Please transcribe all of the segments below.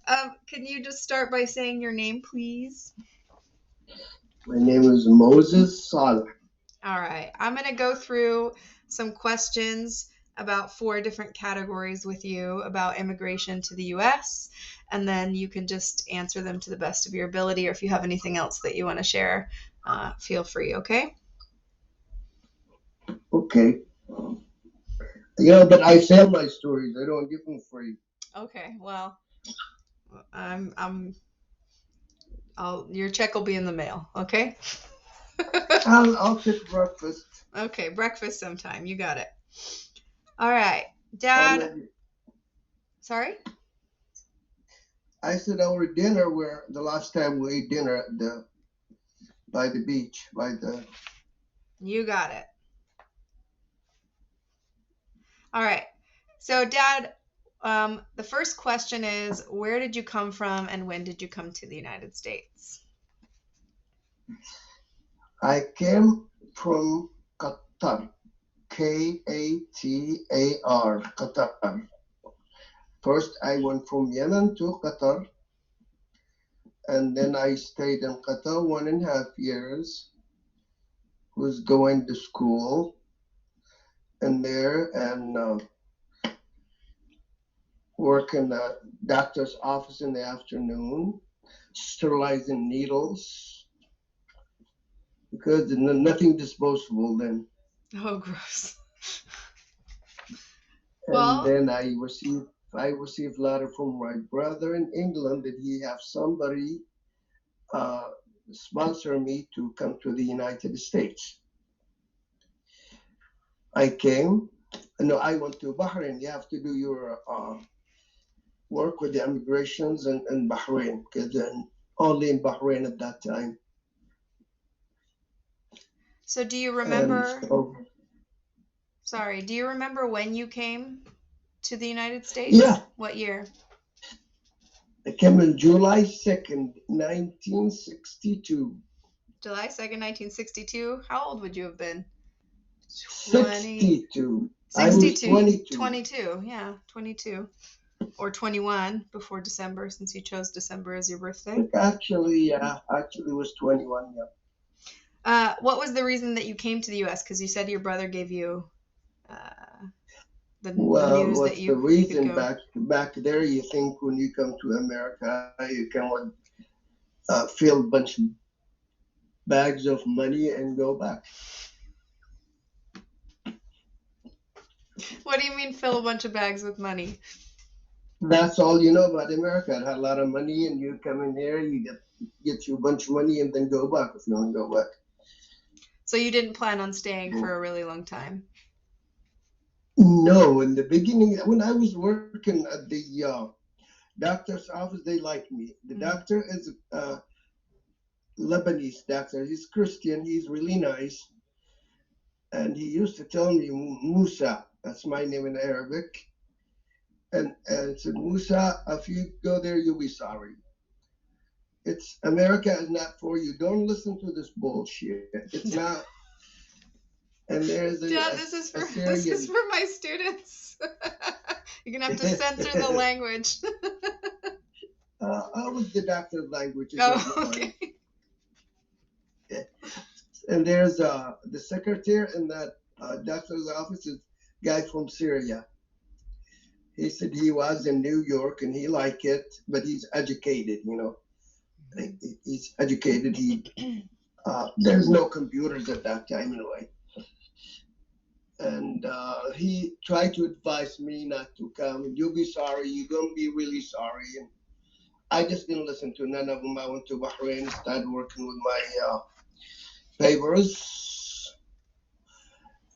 Can you just start by saying your name, please? My name is Moses Saleh. All right. I'm going to go through some questions about 4 different categories with you about immigration to the U.S., and then you can just answer them to the best of your ability, or if you have anything else that you want to share, feel free, okay? Okay. Yeah, but I sell my stories. I don't give them free. Okay, well, your check will be in the mail, okay? I'll take breakfast. Okay, breakfast sometime. You got it. All right. Or Dad, maybe sorry? I said our dinner where the last time we ate dinner at by the beach, by the You got it. All right. So, Dad, the first question is, where did you come from and when did you come to the United States? I came from Qatar. Qatar, Qatar. First, I went from Yemen to Qatar, and then I stayed in Qatar 1.5 years. Was going to school in there and work in the doctor's office in the afternoon, sterilizing needles because nothing disposable then. Oh, gross. And Well, then I received a letter from my brother in England that he have somebody uh, sponsor me to come to the United States. I came. No, I went to Bahrain. You have to do your work with the immigrations in Bahrain because then only in Bahrain at that time. so do you And remember, so, do you remember when you came to the United States? yeah, What year? I came in July 2nd, 1962. July 2nd, 1962. How old would you have been? 20, 62. I was 62, 22. 22. Yeah, 22. Or 21 before December, since you chose December as your birthday. Actually, it was 21. Yeah. What was the reason that you came to the U.S.? Because you said your brother gave you the Well, news that what's the you could reason go. back there? You think when you come to America, you can fill a bunch of bags of money and go back. What do you mean fill a bunch of bags with money? That's all you know about America. It had a lot of money, and you come in here, you get you a bunch of money, and then go back if you want to go back. So you didn't plan on staying for a really long time? No, in the beginning, when I was working at the doctor's office, they liked me. The doctor is a Lebanese doctor. He's Christian. He's really nice. And he used to tell me, Musa, that's my name in Arabic. And said, Musa, if you go there, you'll be sorry. It's America is not for you. Don't listen to this bullshit. It's not. And there's Dad, a this is Syrian. for my students. You're gonna have to censor the language. I was the doctor's language. Oh, okay. And there's the secretary in that doctor's office is a guy from Syria. He said he was in New York and he liked it, but he's educated, He's educated. There's no computers at that time anyway. And he tried to advise me not to come. You'll be sorry. You're going to be really sorry. And I just didn't listen to none of them. I went to Bahrain and started working with my papers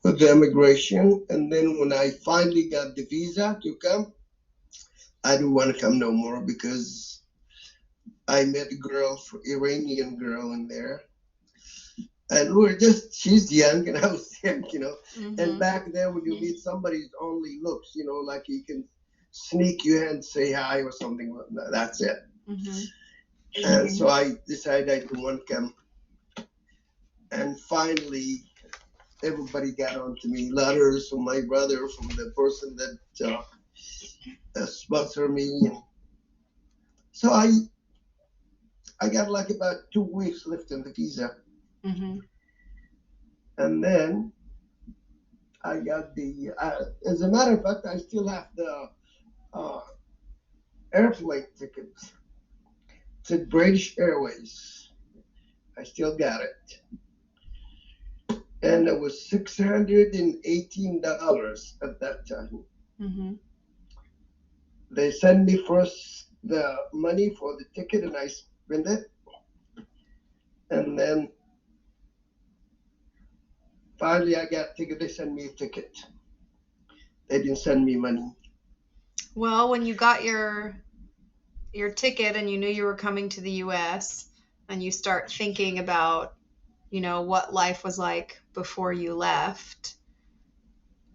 with the immigration. And then when I finally got the visa to come, I didn't want to come no more because I met a girl, Iranian girl in there. And she's young and I was young. And back then when you meet somebody, it only looks, like you can sneak your hand, say hi or something. That's it. And so I decided I didn't want to come. And finally, everybody got on to me. Letters from my brother, from the person that sponsored me. So I got like about 2 weeks left in the visa, Mm-hmm. and then I got as a matter of fact, I still have the uh, airplane tickets to British Airways. I still got it, and it was $618 at that time. Mm-hmm. They sent me first the money for the ticket, and I spent it, and then finally I got ticket. They sent me a ticket. They didn't send me money. Well, when you got your ticket and you knew you were coming to the US and you start thinking about, what life was like before you left,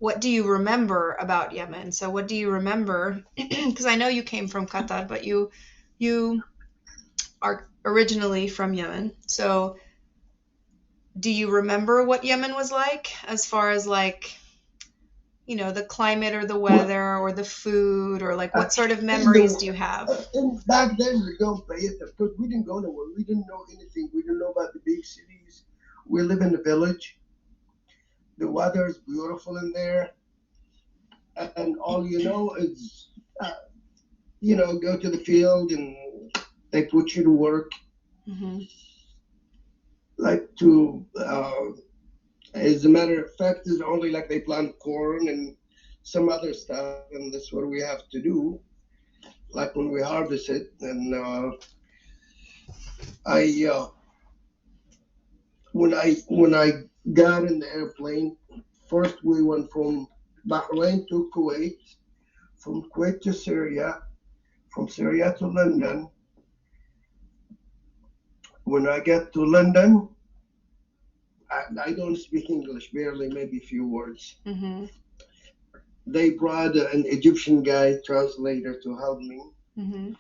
what do you remember about Yemen? So what do you remember? Because I know you came from Qatar, but you are originally from Yemen. So do you remember what Yemen was like as far as like, the climate or the Well, weather or the food or like what sort of in memories do the you have? back then we don't pay it because we didn't go nowhere. We didn't know anything. We didn't know about the big cities. We live in the village. The weather is beautiful in there, and all you know is, go to the field and they put you to work, Mm-hmm. like to. As a matter of fact, it's only like they plant corn and some other stuff, and that's what we have to do. Like when we harvest it, and I when I got in the airplane, first we went from Bahrain to Kuwait, from Kuwait to Syria, from Syria to London. When I get to London, I don't speak English, barely, maybe a few words. Mm-hmm. They brought an Egyptian guy, translator, to help me. Mm-hmm.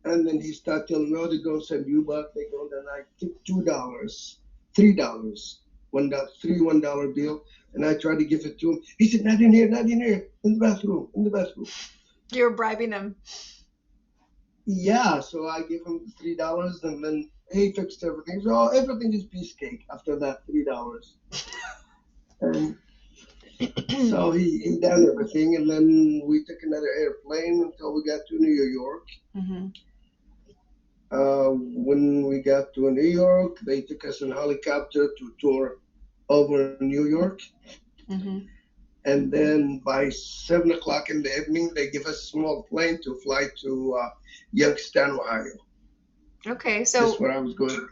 And then he started telling me, oh, they're going to send you back. They're going to, and I took $2, $3, $1 bill. And I tried to give it to him. He said, not in here, not in here, in the bathroom, in the bathroom. You were bribing him. Yeah, so I gave him $3, and then he fixed everything. So everything is piece cake after that $3. And so he done everything, and then we took another airplane until we got to New York. Mm-hmm. When we got to New York, they took us in a helicopter to tour over New York. Mm-hmm. And then by 7 o'clock in the evening, they give us a small plane to fly to Youngstown, Ohio. Okay, That's so where I was going.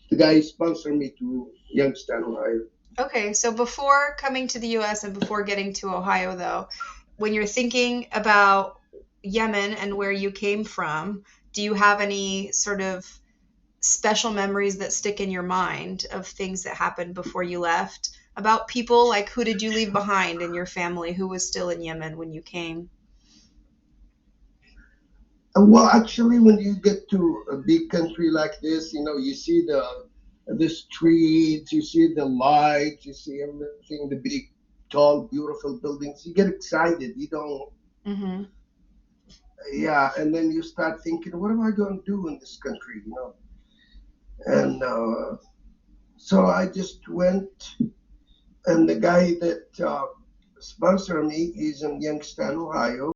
The guy sponsored me to Youngstown, Ohio. okay, so before coming to the US and before getting to Ohio though, when you're thinking about Yemen and where you came from, do you have any sort of special memories that stick in your mind of things that happened before you left? About people, like who did you leave behind in your family who was still in Yemen when you came? Well, actually, when you get to a big country like this, you see the streets, you see the lights, you see everything, the big, tall, beautiful buildings. You get excited. You don't, Mm-hmm. yeah, and then you start thinking, what am I going to do in this country, And so I just went, and the guy that sponsored me is in Youngstown, Ohio.